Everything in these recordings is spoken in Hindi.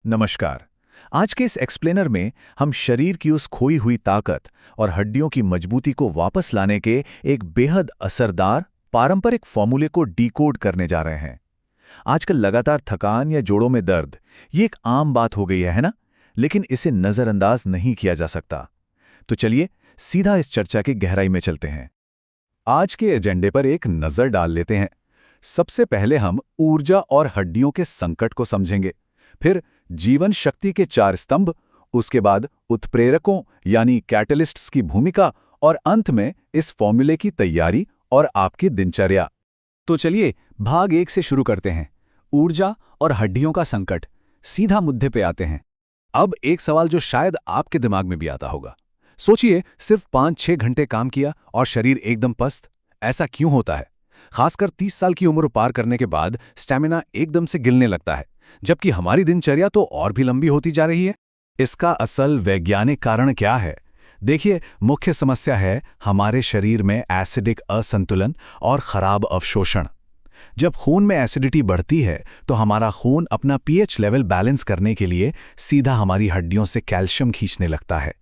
नमस्कार। आज के इस एक्सप्लेनर में हम शरीर की उस खोई हुई ताकत और हड्डियों की मजबूती को वापस लाने के एक बेहद असरदार पारंपरिक फॉर्मूले को डिकोड करने जा रहे हैं। आजकल लगातार थकान या जोड़ों में दर्द ये एक आम बात हो गई है ना? लेकिन इसे नज़रअंदाज नहीं किया जा सकता। तो चलिए सीधा इस चर्चा की गहराई में चलते हैं। आज के एजेंडे पर एक नज़र डाल लेते हैं। सबसे पहले हम ऊर्जा और हड्डियों के संकट को समझेंगे, फिर जीवन शक्ति के 4 स्तंभ, उसके बाद उत्प्रेरकों यानी कैटलिस्ट्स की भूमिका और अंत में इस फॉर्मूले की तैयारी और आपकी दिनचर्या। तो चलिए भाग 1 से शुरू करते हैं। ऊर्जा और हड्डियों का संकट। सीधा मुद्दे पे आते हैं। अब एक सवाल जो शायद आपके दिमाग में भी आता होगा। सोचिए, सिर्फ 5-6 घंटे काम किया और शरीर एकदम पस्त। ऐसा क्यों होता है? खासकर 30 साल की उम्र पार करने के बाद स्टैमिना एकदम से गिरने लगता है, जबकि हमारी दिनचर्या तो और भी लंबी होती जा रही है। इसका असल वैज्ञानिक कारण क्या है? देखिए, मुख्य समस्या है हमारे शरीर में एसिडिक असंतुलन और खराब अवशोषण। जब खून में एसिडिटी बढ़ती है तो हमारा खून अपना पीएच लेवल बैलेंस करने के लिए सीधा हमारी हड्डियों से कैल्शियम खींचने लगता है।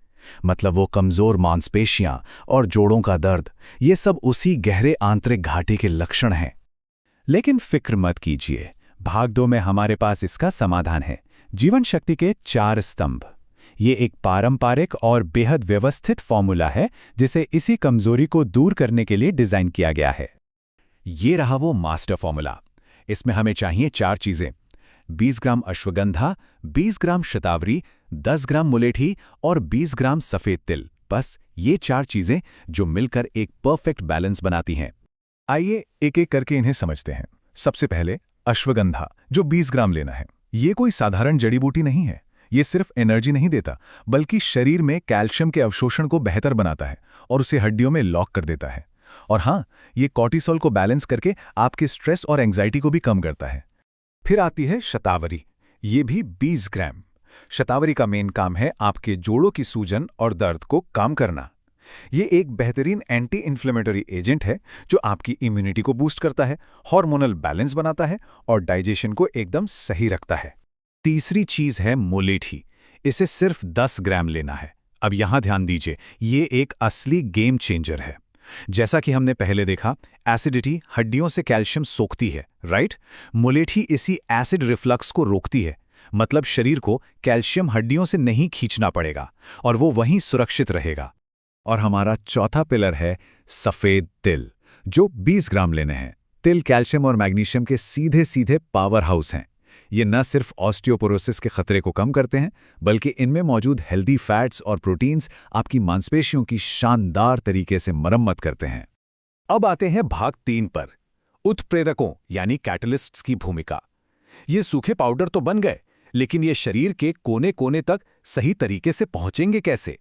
मतलब वो कमजोर मांसपेशियां और जोड़ों का दर्द, ये सब उसी गहरे आंतरिक घाटे के लक्षण हैं। लेकिन फिक्र मत कीजिए, भाग 2 में हमारे पास इसका समाधान है। जीवन शक्ति के 4 स्तंभ। ये एक पारंपरिक और बेहद व्यवस्थित फॉर्मूला है जिसे इसी कमजोरी को दूर करने के लिए डिजाइन किया गया है। ये रहा वो मास्टर फॉर्मूला। इसमें हमें चाहिए 4 चीजें: 20 ग्राम अश्वगंधा, 20 ग्राम शतावरी, 10 ग्राम मुलेठी और 20 ग्राम सफेद तिल। बस ये 4 चीजें जो मिलकर एक परफेक्ट बैलेंस बनाती हैं। आइए एक एक करके इन्हें समझते हैं। सबसे पहले अश्वगंधा, जो 20 ग्राम लेना है। ये कोई साधारण जड़ी बूटी नहीं है। ये सिर्फ एनर्जी नहीं देता, बल्कि शरीर में कैल्शियम के अवशोषण को बेहतर बनाता है और उसे हड्डियों में लॉक कर देता है। और हाँ, ये कॉर्टिसोल को बैलेंस करके आपके स्ट्रेस और एंग्जाइटी को भी कम करता है। फिर आती है शतावरी। ये भी 20 ग्राम। शतावरी का मेन काम है आपके जोड़ों की सूजन और दर्द को कम करना। ये एक बेहतरीन एंटी इन्फ्लेमेटरी एजेंट है जो आपकी इम्यूनिटी को बूस्ट करता है, हार्मोनल बैलेंस बनाता है और डाइजेशन को एकदम सही रखता है। तीसरी चीज है मुलेठी। इसे सिर्फ 10 ग्राम लेना है। अब यहां ध्यान दीजिए, ये एक असली गेम चेंजर है। जैसा कि हमने पहले देखा, एसिडिटी हड्डियों से कैल्शियम सोखती है, राइट? मुलेठी इसी एसिड रिफ्लक्स को रोकती है। मतलब शरीर को कैल्शियम हड्डियों से नहीं खींचना पड़ेगा और वो वहीं सुरक्षित रहेगा। और हमारा चौथा पिलर है सफेद तिल, जो 20 ग्राम लेने हैं। तिल कैल्शियम और मैग्नीशियम के सीधे सीधे पावर हाउस हैं। ये न सिर्फ ऑस्टियोपोरोसिस के खतरे को कम करते हैं, बल्कि इनमें मौजूद हेल्दी फैट्स और प्रोटीन्स आपकी मांसपेशियों की शानदार तरीके से मरम्मत करते हैं। अब आते हैं भाग 3 पर, उत्प्रेरकों यानी कैटलिस्ट्स की भूमिका। ये सूखे पाउडर तो बन गए, लेकिन ये शरीर के कोने कोने तक सही तरीके से पहुंचेंगे कैसे?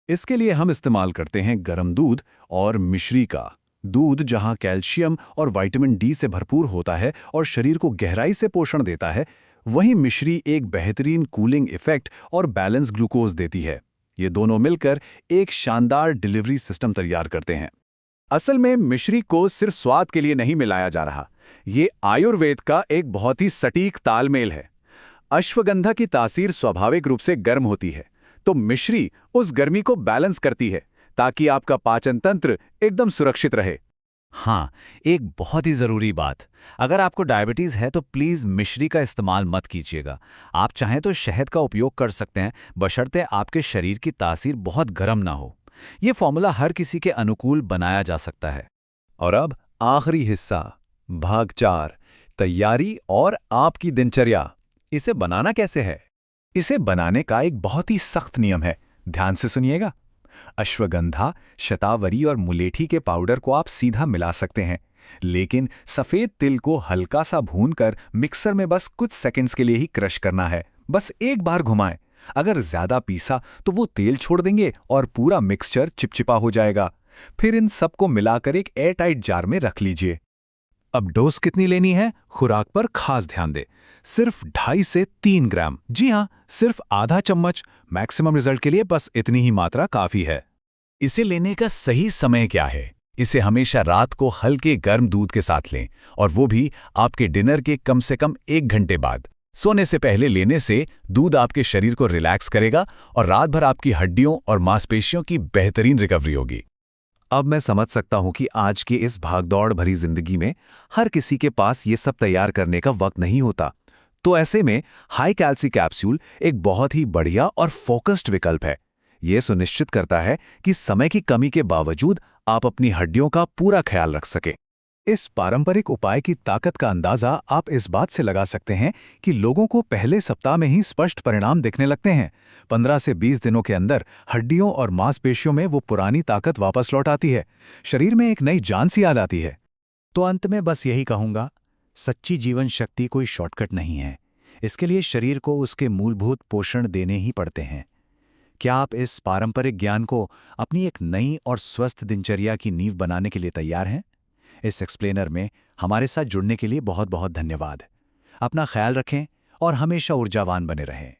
इसके लिए हम इस्तेमाल करते हैं गर्म दूध और मिश्री का। दूध जहां कैल्शियम और विटामिन डी से भरपूर होता है और शरीर को गहराई से पोषण देता है, वहीं मिश्री एक बेहतरीन कूलिंग इफेक्ट और बैलेंस ग्लूकोज देती है। ये दोनों मिलकर एक शानदार डिलीवरी सिस्टम तैयार करते हैं। असल में मिश्री को सिर्फ स्वाद के लिए नहीं मिलाया जा रहा, ये आयुर्वेद का एक बहुत ही सटीक तालमेल है। अश्वगंधा की तासीर स्वाभाविक रूप से गर्म होती है, तो मिश्री उस गर्मी को बैलेंस करती है ताकि आपका पाचन तंत्र एकदम सुरक्षित रहे। हाँ, एक बहुत ही जरूरी बात, अगर आपको डायबिटीज है तो प्लीज मिश्री का इस्तेमाल मत कीजिएगा। आप चाहें तो शहद का उपयोग कर सकते हैं, बशर्ते आपके शरीर की तासीर बहुत गर्म ना हो। यह फॉर्मूला हर किसी के अनुकूल बनाया जा सकता है। और अब आखिरी हिस्सा, भाग 4, तैयारी और आपकी दिनचर्या। इसे बनाना कैसे है? इसे बनाने का एक बहुत ही सख्त नियम है, ध्यान से सुनिएगा। अश्वगंधा, शतावरी और मुलेठी के पाउडर को आप सीधा मिला सकते हैं, लेकिन सफेद तिल को हल्का सा भूनकर मिक्सर में बस कुछ सेकंड्स के लिए ही क्रश करना है। बस एक बार घुमाएं। अगर ज्यादा पीसा तो वो तेल छोड़ देंगे और पूरा मिक्सचर चिपचिपा हो जाएगा। फिर इन सबको मिलाकर एक एयरटाइट जार में रख लीजिए। अब डोज कितनी लेनी है, खुराक पर खास ध्यान दें। सिर्फ 2.5 से 3 ग्राम। जी हाँ, सिर्फ आधा चम्मच। मैक्सिमम रिजल्ट के लिए बस इतनी ही मात्रा काफी है। इसे लेने का सही समय क्या है? इसे हमेशा रात को हल्के गर्म दूध के साथ लें, और वो भी आपके डिनर के कम से कम 1 घंटे बाद। सोने से पहले लेने से दूध आपके शरीर को रिलैक्स करेगा और रात भर आपकी हड्डियों और मांसपेशियों की बेहतरीन रिकवरी होगी। अब मैं समझ सकता हूं कि आज की इस भागदौड़ भरी जिंदगी में हर किसी के पास ये सब तैयार करने का वक्त नहीं होता। तो ऐसे में हाई कैल्सी कैप्सूल एक बहुत ही बढ़िया और फोकस्ड विकल्प है। ये सुनिश्चित करता है कि समय की कमी के बावजूद आप अपनी हड्डियों का पूरा ख्याल रख सकें। इस पारंपरिक उपाय की ताकत का अंदाजा आप इस बात से लगा सकते हैं कि लोगों को पहले सप्ताह में ही स्पष्ट परिणाम दिखने लगते हैं। 15 से 20 दिनों के अंदर हड्डियों और मांसपेशियों में वो पुरानी ताकत वापस लौट आती है। शरीर में एक नई जान सी आ जाती है। तो अंत में बस यही कहूंगा, सच्ची जीवन शक्ति कोई शॉर्टकट नहीं है। इसके लिए शरीर को उसके मूलभूत पोषण देने ही पड़ते हैं। क्या आप इस पारंपरिक ज्ञान को अपनी एक नई और स्वस्थ दिनचर्या की नींव बनाने के लिए तैयार हैं? इस एक्सप्लेनर में हमारे साथ जुड़ने के लिए बहुत बहुत धन्यवाद। अपना ख्याल रखें और हमेशा ऊर्जावान बने रहें।